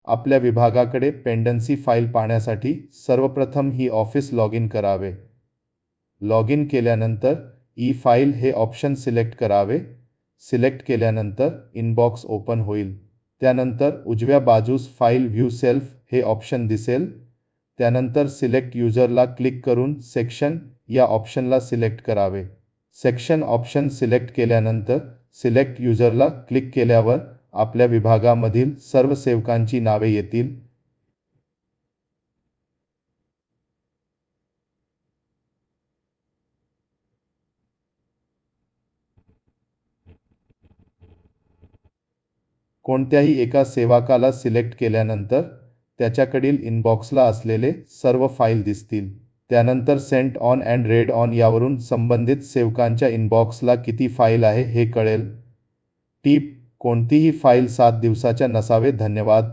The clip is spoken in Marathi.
आपल्या विभागाकडे पेंडन्सी फाईल पाहण्यासाठी सर्वप्रथम ही ऑफिस लॉग इन करावे. लॉग इन केल्यानंतर ई फाईल हे ऑप्शन सिलेक्ट करावे. सिलेक्ट केल्यानंतर इनबॉक्स ओपन होईल. त्यानंतर उजव्या बाजूस फाईल व्ह्यू सेल्फ हे ऑप्शन दिसेल. त्यानंतर सिलेक्ट युजरला क्लिक करून सेक्शन या ऑप्शनला सिलेक्ट करावे. सेक्शन ऑप्शन सिलेक्ट केल्यानंतर सिलेक्ट युजरला क्लिक केल्यावर आपल्या विभागामधील सर्व सेवकांची नावे येतील. कोणत्याही एका सेवकाला सिलेक्ट केल्यानंतर त्याच्याकडील इनबॉक्सला असलेले सर्व फाईल दिसतील. त्यानंतर Saint on and red on यावरून संबंधित सेवकांच्या इनबॉक्सला किती फाईल आहे हे कळेल. टिप: कोणतीही फाईल 7 दिवसाच्या नसावे. धन्यवाद.